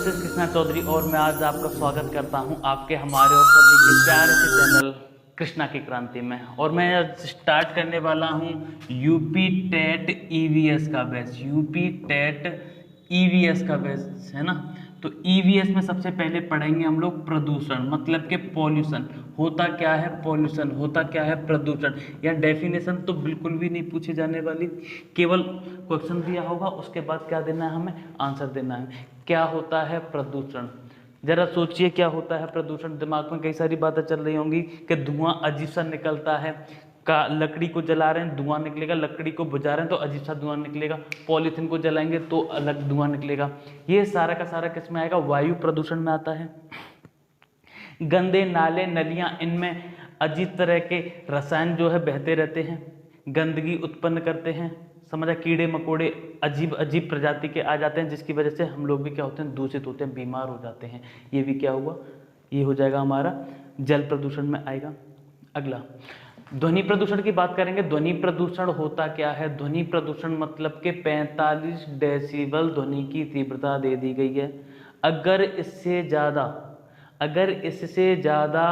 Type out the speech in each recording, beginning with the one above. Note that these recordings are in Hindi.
जस्टिस कृष्णा चौधरी और मैं आज आपका स्वागत करता हूं आपके हमारे और सभी के प्यारे से चैनल कृष्णा की क्रांति में। और मैं आज स्टार्ट करने वाला हूं यूपी टेट ईवीएस का बैच। यूपी टेट ईवीएस का बैच है ना। तो ईवीएस में सबसे पहले पढ़ेंगे हम लोग प्रदूषण, मतलब कि पॉल्यूशन होता क्या है, पॉल्यूशन होता क्या है, प्रदूषण। या डेफिनेशन तो बिल्कुल भी नहीं पूछी जाने वाली, केवल क्वेश्चन दिया होगा, उसके बाद क्या देना है, हमें आंसर देना है। क्या होता है प्रदूषण, जरा सोचिए क्या होता है प्रदूषण। दिमाग में कई सारी बातें चल रही होंगी कि धुआं अजीब सा निकलता है, का लकड़ी को जला रहे हैं धुआं निकलेगा, लकड़ी को बुझा रहे हैं तो अजीब सा धुआं निकलेगा, पॉलीथीन को जलाएंगे तो अलग धुआं निकलेगा। ये सारा का सारा किस में आएगा, वायु प्रदूषण में आता है। गंदे नाले नलियां, इनमें अजीब तरह के रसायन जो है बहते रहते हैं, गंदगी उत्पन्न करते हैं, समझा। कीड़े मकोड़े अजीब अजीब प्रजाति के आ जाते हैं, जिसकी वजह से हम लोग भी क्या होते हैं, दूषित होते हैं, बीमार हो जाते हैं। ये भी क्या हुआ, ये हो जाएगा हमारा जल प्रदूषण में आएगा। अगला ध्वनि प्रदूषण की बात करेंगे। ध्वनि प्रदूषण होता क्या है, ध्वनि प्रदूषण मतलब कि 45 डेसिबल ध्वनि की तीव्रता दे दी गई है। अगर इससे ज़्यादा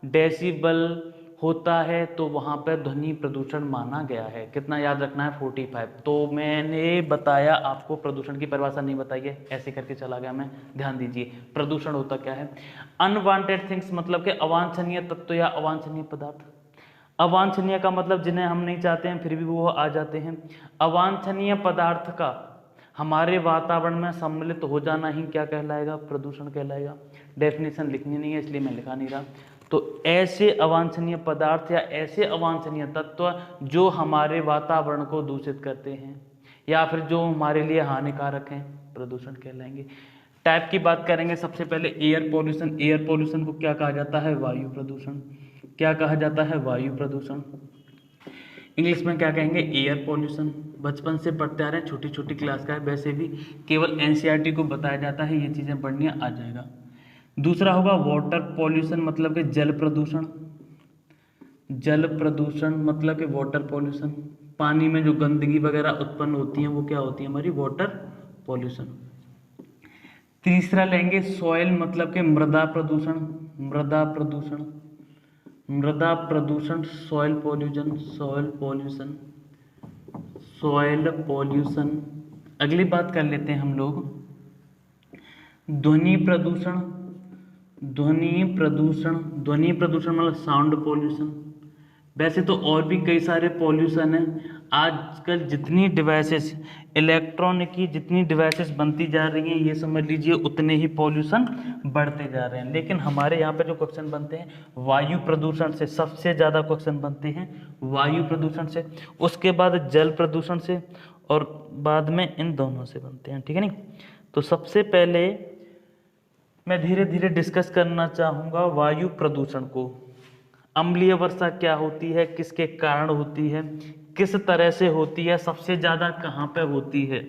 डेसिबल होता है तो वहाँ पर ध्वनि प्रदूषण माना गया है। कितना याद रखना है, 45। तो मैंने बताया आपको, प्रदूषण की परिभाषा नहीं बताई है, ऐसे करके चला गया मैं, ध्यान दीजिए। प्रदूषण होता क्या है, अनवांटेड थिंग्स मतलब कि अवांछनीय तत्व या अवांछनीय पदार्थ। अवांछनीय का मतलब जिन्हें हम नहीं चाहते हैं फिर भी वो आ जाते हैं। अवांछनीय पदार्थ का हमारे वातावरण में सम्मिलित हो जाना ही क्या कहलाएगा, प्रदूषण कहलाएगा। डेफिनेशन लिखनी नहीं है इसलिए मैं लिखा नहीं रहा। तो ऐसे अवांछनीय पदार्थ या ऐसे अवांछनीय तत्व जो हमारे वातावरण को दूषित करते हैं या फिर जो हमारे लिए हानिकारक हैं, प्रदूषण कहलाएंगे। टाइप की बात करेंगे सबसे पहले एयर पॉल्यूशन। एयर पॉल्यूशन को क्या कहा जाता है, वायु प्रदूषण। क्या कहा जाता है, वायु प्रदूषण। इंग्लिश में क्या कहेंगे, एयर पॉल्यूशन। बचपन से पढ़ते आ रहे हैं, छोटी छोटी क्लास का है, वैसे भी केवल एनसीईआरटी को बताया जाता है, ये चीज़ें पढ़नी आ जाएगा। दूसरा होगा वाटर पॉल्यूशन मतलब कि जल प्रदूषण। जल प्रदूषण मतलब कि वाटर पॉल्यूशन, पानी में जो गंदगी वगैरह उत्पन्न होती है वो क्या होती है, हमारी वाटर पॉल्यूशन। तीसरा लेंगे सॉइल मतलब कि मृदा प्रदूषण। मृदा प्रदूषण, मृदा प्रदूषण, soil pollution, soil pollution, soil pollution. अगली बात कर लेते हैं हम लोग ध्वनि प्रदूषण। ध्वनि प्रदूषण, ध्वनि प्रदूषण मतलब साउंड पॉल्यूशन। वैसे तो और भी कई सारे पॉल्यूशन हैं। आजकल जितनी डिवाइसेस, इलेक्ट्रॉनिक की जितनी डिवाइसेस बनती जा रही हैं, ये समझ लीजिए उतने ही पॉल्यूशन बढ़ते जा रहे हैं। लेकिन हमारे यहाँ पे जो क्वेश्चन बनते हैं वायु प्रदूषण से, सबसे ज़्यादा क्वेश्चन बनते हैं वायु प्रदूषण से, उसके बाद जल प्रदूषण से और बाद में इन दोनों से बनते हैं, ठीक है नहीं। तो सबसे पहले मैं धीरे धीरे डिस्कस करना चाहूँगा वायु प्रदूषण को। अम्लीय वर्षा क्या होती है, किसके कारण होती है, किस तरह से होती है, सबसे ज़्यादा कहाँ पे होती है,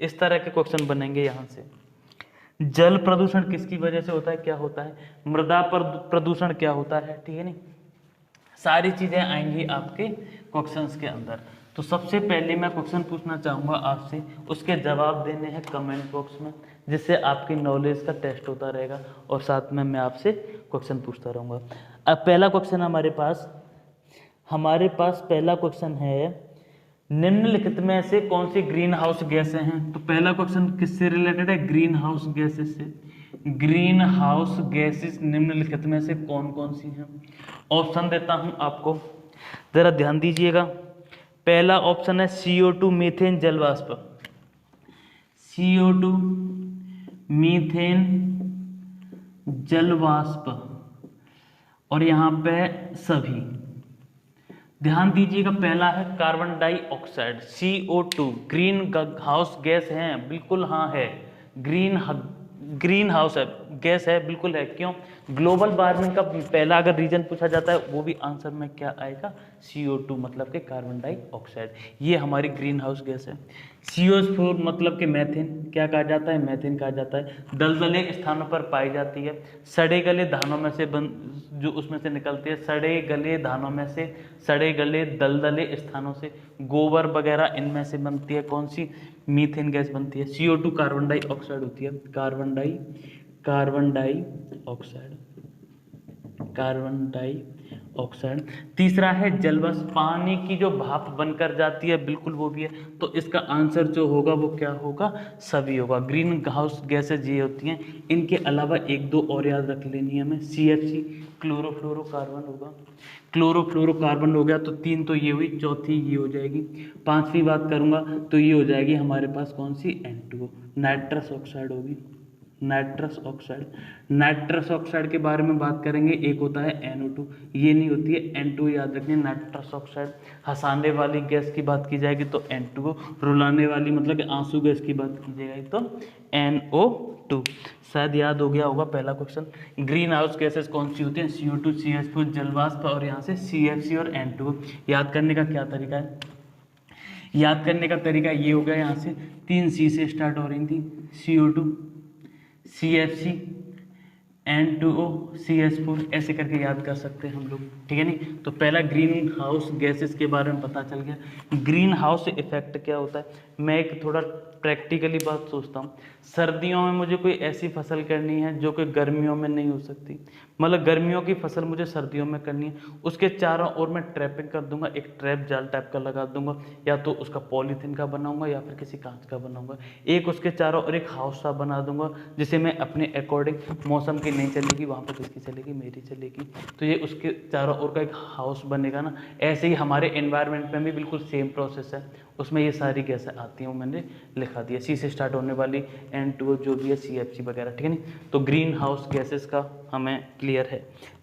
इस तरह के क्वेश्चन बनेंगे यहाँ से। जल प्रदूषण किसकी वजह से होता है, क्या होता है, मृदा प्रदूषण क्या होता है, ठीक है नहीं। सारी चीज़ें आएंगी आपके क्वेश्चंस के अंदर। तो सबसे पहले मैं क्वेश्चन पूछना चाहूँगा आपसे, उसके जवाब देने हैं कमेंट बॉक्स में, जिससे आपकी नॉलेज का टेस्ट होता रहेगा और साथ में मैं आपसे क्वेश्चन पूछता रहूँगा। अब पहला क्वेश्चन हमारे पास पहला क्वेश्चन है, निम्नलिखित में से कौन सी ग्रीन हाउस गैसें हैं। तो पहला क्वेश्चन किससे रिलेटेड है, ग्रीन हाउस गैसेस से। ग्रीन हाउस गैसेस निम्नलिखित में से कौन कौन सी हैं। ऑप्शन देता हूं आपको, जरा ध्यान दीजिएगा। पहला ऑप्शन है CO2 मीथेन जल वाष्प। CO2 मीथेन जल वाष्प, और यहाँ पे सभी ध्यान दीजिएगा। पहला है carbon dioxide, CO2 green house gas है, बिल्कुल हाँ है, ग्रीन हाउस है गैस है, बिल्कुल है। क्यों, ग्लोबल वार्मिंग का पहला अगर रीजन पूछा जाता है वो भी आंसर में क्या आएगा, CO2 मतलब के कार्बन डाइऑक्साइड, ये हमारी ग्रीन हाउस गैस है। CO4 मतलब के मैथेन, क्या कहा जाता है, मैथेन कहा जाता है। दलदले स्थानों पर पाई जाती है, सड़े गले धानों में से जो उसमें से निकलती है, सड़े गले धानों में से, सड़े गले दलदले स्थानों से, गोबर वगैरह इनमें से बनती है कौन सी, मीथेन गैस बनती है। CO2 कार्बन डाइऑक्साइड होती है, कार्बन डाइऑक्साइड, कार्बन डाइऑक्साइड। तीसरा है जलवाष्प, पानी की जो भाप बनकर जाती है, बिल्कुल वो भी है। तो इसका आंसर जो होगा वो क्या होगा, सभी होगा। ग्रीन हाउस गैसेज ये होती हैं। इनके अलावा एक दो और याद रख लेनी है हमें, CFC क्लोरोफ्लोरोकार्बन होगा, क्लोरोफ्लोरोकार्बन हो गया। तो 3 तो ये हुई, चौथी ये हो जाएगी। पांचवी बात करूंगा तो ये हो जाएगी हमारे पास कौन सी, N2O, नाइट्रस ऑक्साइड होगी, नाइट्रस ऑक्साइड। नाइट्रस ऑक्साइड के बारे में बात करेंगे, एक होता है NO2, ये नहीं होती है N2, याद रखिए नाइट्रस ऑक्साइड। हंसाने वाली गैस की बात की जाएगी तो N2O, रुलाने वाली मतलब कि आंसू गैस की बात की जाएगी तो NO2। शायद याद हो गया होगा पहला क्वेश्चन। ग्रीन हाउस गैसेस कौन सी होती हैं, CO2, CH4, जलवाष्प और यहाँ से CFC और N2O। याद करने का क्या तरीका है, याद करने का तरीका ये हो गया, यहाँ से 3 C से स्टार्ट हो रही थी, CO2, CFC, N2O, CH4, ऐसे करके याद कर सकते हैं हम लोग, ठीक है नहीं। तो पहला ग्रीन हाउस गैसेस के बारे में पता चल गया। ग्रीन हाउस इफेक्ट क्या होता है, मैं एक थोड़ा प्रैक्टिकली बात सोचता हूँ। सर्दियों में मुझे कोई ऐसी फसल करनी है जो कि गर्मियों में नहीं हो सकती, मतलब गर्मियों की फसल मुझे सर्दियों में करनी है, उसके चारों ओर मैं ट्रैपिंग कर दूंगा, एक ट्रैप जाल टाइप का लगा दूंगा, या तो उसका पॉलीथीन का बनाऊंगा या फिर किसी कांच का बनाऊंगा। एक उसके चारों ओर एक हाउस सा बना दूंगा, जिसे मैं अपने अकॉर्डिंग, मौसम की नहीं चलेगी वहाँ पर किसकी चलेगी, मेरी चलेगी, तो ये उसके चारों ओर का एक हाउस बनेगा ना। ऐसे ही हमारे एनवायरनमेंट में भी बिल्कुल सेम प्रोसेस है, उसमें ये सारी गैसें आती हैं, वो मैंने लिखा दिया, C से स्टार्ट होने वाली, N2O जो भी है, CFC वगैरह, ठीक है नहीं। तो ग्रीन हाउस गैसेस का हमें क्लियर है,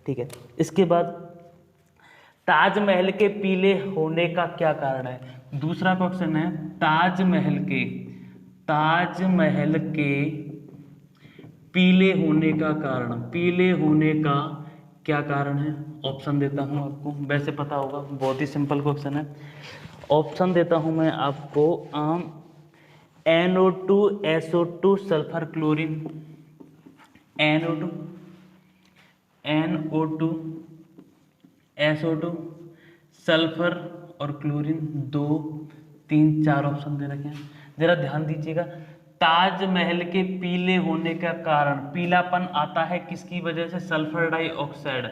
ठीक है। इसके बाद ताजमहल के पीले होने का क्या कारण है, दूसरा क्वेश्चन है, ताजमहल के पीले होने का कारण, पीले होने का क्या कारण है। ऑप्शन देता हूं आपको, वैसे पता होगा, बहुत ही सिंपल क्वेश्चन है। ऑप्शन देता हूं मैं आपको, NO2, SO2, sulphur chlorine, NO2, SO2, sulphur और क्लोरीन, 2, 3, 4 ऑप्शन दे रखे हैं, जरा ध्यान दीजिएगा। ताजमहल के पीले होने का कारण, पीलापन आता है किसकी वजह से, sulphur dioxide,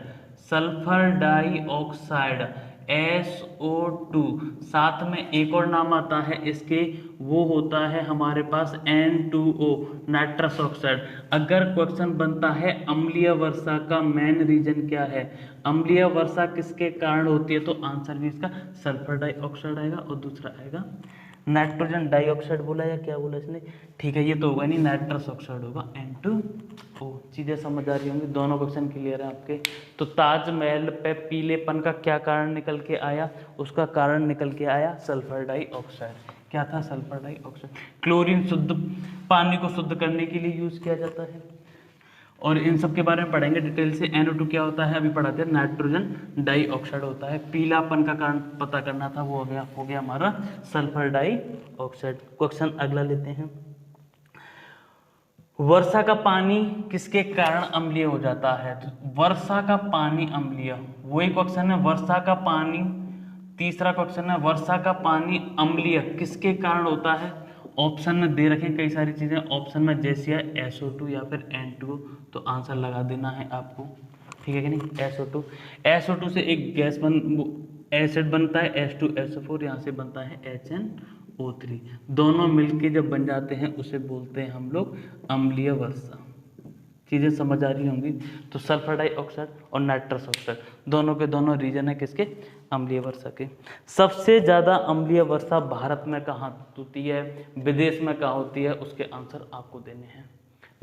sulphur dioxide SO2, साथ में एक और नाम आता है इसके, वो होता है हमारे पास N2O, नाइट्रस ऑक्साइड। अगर क्वेश्चन बनता है अम्लीय वर्षा का मेन रीजन क्या है, अम्लीय वर्षा किसके कारण होती है, तो आंसर भी इसका सल्फर डाइऑक्साइड आएगा, और दूसरा आएगा नाइट्रोजन डाइऑक्साइड, बोला या क्या बोला इसने, ठीक है, ये तो होगा नहीं, नाइट्रस ऑक्साइड होगा, N2O। चीज़ें समझ आ रही होंगी, दोनों क्वेश्चन क्लियर है आपके। तो ताजमहल पे पीलेपन का क्या कारण निकल के आया, उसका कारण निकल के आया सल्फर डाइऑक्साइड। क्या था, सल्फर डाइऑक्साइड। क्लोरीन शुद्ध पानी को शुद्ध करने के लिए यूज किया जाता है, और इन सब के बारे में पढ़ेंगे डिटेल से। NO2 क्या होता है अभी पढ़ाते हैं, नाइट्रोजन डाइऑक्साइड होता है। पीलापन का कारण पता करना था, वो हो गया हमारा सल्फर डाइऑक्साइड। क्वेश्चन अगला लेते हैं, वर्षा का पानी किसके कारण अम्लीय हो जाता है, तो वर्षा का पानी अम्लीय, वही क्वेश्चन है, वर्षा का पानी। तीसरा क्वेश्चन है, वर्षा का पानी अम्लीय किसके कारण होता है। ऑप्शन में दे रखें कई सारी चीजें, ऑप्शन में जैसे है SO2 या फिर N2O, तो आंसर लगा देना है आपको, ठीक है कि नहीं। SO2 से एक गैस एसिड बनता है, H2SO4, यहाँ से बनता है HNO3, दोनों मिलके जब बन जाते हैं उसे बोलते हैं हम लोग अम्लीय वर्षा। चीज़ें समझ आ रही होंगी। तो सल्फर डाइऑक्साइड और नाइट्रस ऑक्साइड दोनों के दोनों रीजन है किसके, अम्लीय वर्षा के। सबसे ज़्यादा अम्लीय वर्षा भारत में कहाँ होती है, विदेश में कहाँ होती है, उसके आंसर आपको देने हैं,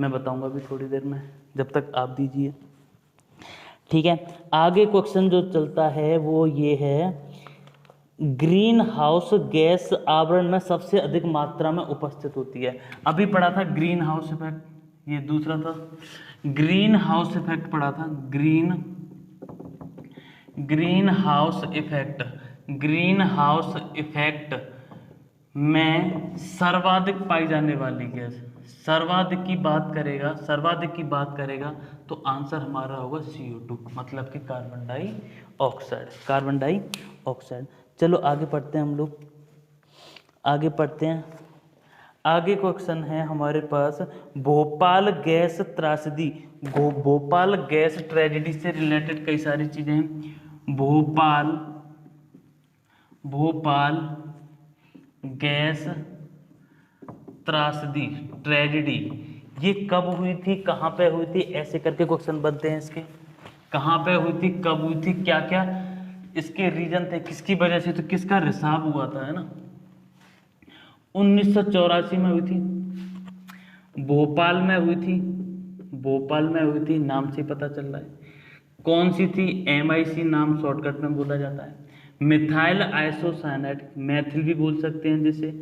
मैं बताऊंगा अभी थोड़ी देर में, जब तक आप दीजिए, ठीक है। आगे क्वेश्चन जो चलता है वो ये है, ग्रीन हाउस गैस आवरण में सबसे अधिक मात्रा में उपस्थित होती है। अभी पढ़ा था ग्रीन हाउस इफेक्ट, ये दूसरा था। ग्रीन हाउस इफेक्ट पढ़ा था, green house effect, green house effect में सर्वाधिक पाई जाने वाली गैस, सर्वाधिक की बात करेगा, सर्वाधिक की बात करेगा तो आंसर हमारा होगा CO2, मतलब कि कार्बन डाइऑक्साइड, कार्बन डाइऑक्साइड। चलो आगे पढ़ते हैं हम लोग, आगे पढ़ते हैं। आगे क्वेश्चन है हमारे पास भोपाल गैस त्रासदी, भोपाल गैस ट्रेजेडी से रिलेटेड कई सारी चीजें हैं। भोपाल गैस त्रासदी, ट्रेजेडी, ये कब हुई थी, कहाँ पे हुई थी, ऐसे करके क्वेश्चन बनते हैं इसके। कहाँ पे हुई थी, कब हुई थी, क्या क्या इसके रीजन थे, किसकी वजह से, तो किसका रिसाव हुआ था, है ना। 1984 में हुई थी, भोपाल में हुई थी, भोपाल में हुई थी, नाम से पता चल रहा है। कौन सी थी, MIC नाम शॉर्टकट में बोला जाता है। मिथाइल आइसोसाइनाइड, मैथिल भी बोल सकते हैं जिसे,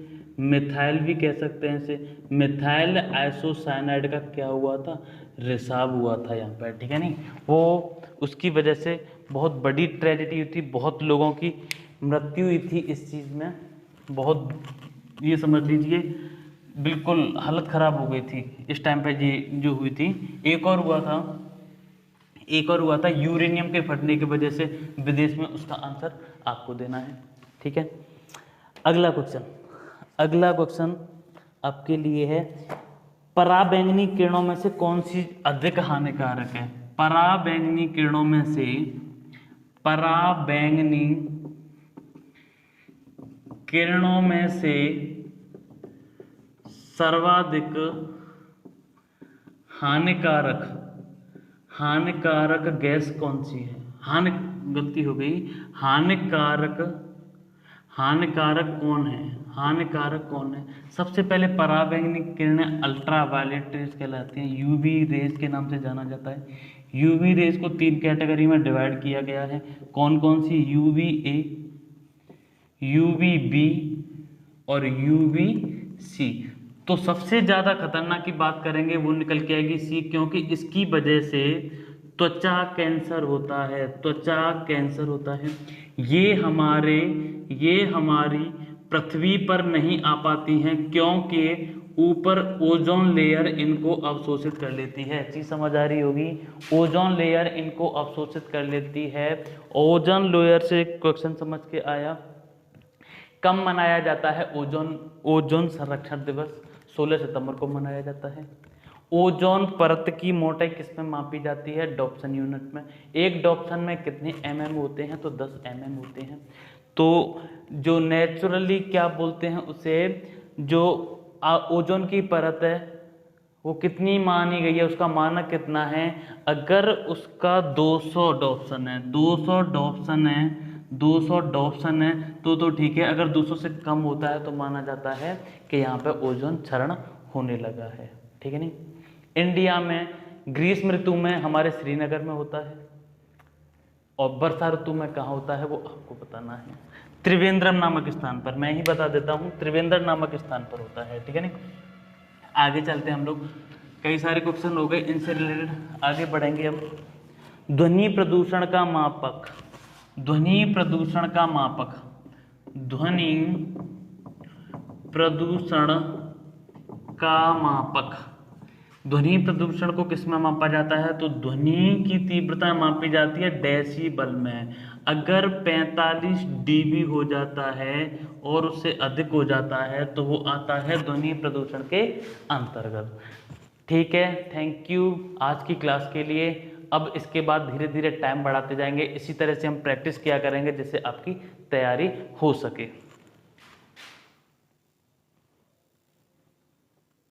मिथाइल भी कह सकते हैं इसे। मिथाइल आइसोसाइनाइड का क्या हुआ था, रिसाव हुआ था यहाँ पर, ठीक है नहीं। वो उसकी वजह से बहुत बड़ी ट्रेजेडी हुई थी, बहुत लोगों की मृत्यु हुई थी इस चीज़ में, बहुत, ये समझ लीजिए बिल्कुल हालत ख़राब हो गई थी इस टाइम पे ये जो हुई थी। एक और हुआ था यूरेनियम के फटने की वजह से विदेश में, उसका आंसर आपको देना है, ठीक है। अगला क्वेश्चन आपके लिए है, पराबैंगनी किरणों में से कौन सी अधिक हानिकारक है। पराबैंगनी किरणों में से, पराबैंगनी किरणों में से सर्वाधिक हानिकारक गैस कौन सी है। गलती हो गई, हानिकारक कौन है। सबसे पहले पराबैंगनी किरणें अल्ट्रावायलेट रेज कहलाती हैं, UV रेज के नाम से जाना जाता है। UV रेज को 3 कैटेगरी में डिवाइड किया गया है, कौन कौन सी, UVA, UVB और UVC। तो सबसे ज़्यादा खतरनाक की बात करेंगे वो निकल के आएगी C, क्योंकि इसकी वजह से त्वचा कैंसर होता है, त्वचा कैंसर होता है। ये हमारी पृथ्वी पर नहीं आ पाती हैं, क्योंकि ऊपर ओजोन लेयर इनको अवशोषित कर लेती है। चीज़ समझ आ रही होगी, ओजोन लेयर इनको अवशोषित कर लेती है। ओजोन लेयर से क्वेश्चन समझ के आया। कब मनाया जाता है ओजोन संरक्षण दिवस, 16 सितंबर को मनाया जाता है। ओजोन परत की मोटाई किस में मापी जाती है, डॉप्सन यूनिट में। एक डॉप्सन में कितने mm होते हैं, तो 10 mm होते हैं। तो जो नेचुरली क्या बोलते हैं उसे, जो ओजोन की परत है वो कितनी मानी गई है, उसका मानक कितना है। अगर उसका 200 डॉप्सन है, 200 डॉप्सन है तो ठीक है। अगर 200 से कम होता है तो माना जाता है कि यहाँ पे ओजोन क्षरण होने लगा है, ठीक है नहीं। इंडिया में ग्रीष्म ऋतु में हमारे श्रीनगर में होता है, और वर्षा ऋतु में कहाँ होता है वो आपको बताना है। त्रिवेंद्रम नामक स्थान पर, मैं ही बता देता हूँ, त्रिवेंद्र नामक स्थान पर होता है, ठीक है नहीं। आगे चलते हैं हम लोग, कई सारे क्वेश्चन हो गए इनसे रिलेटेड, आगे बढ़ेंगे अब। ध्वनि प्रदूषण का मापक, ध्वनि प्रदूषण का मापक, ध्वनि प्रदूषण का मापक, ध्वनि प्रदूषण को किस में मापा जाता है, तो ध्वनि की तीव्रता मापी जाती है डेसिबल में। अगर 45 dB हो जाता है और उससे अधिक हो जाता है तो वो आता है ध्वनि प्रदूषण के अंतर्गत, ठीक है। थैंक यू आज की क्लास के लिए। अब इसके बाद धीरे धीरे टाइम बढ़ाते जाएंगे, इसी तरह से हम प्रैक्टिस किया करेंगे जिससे आपकी तैयारी हो सके।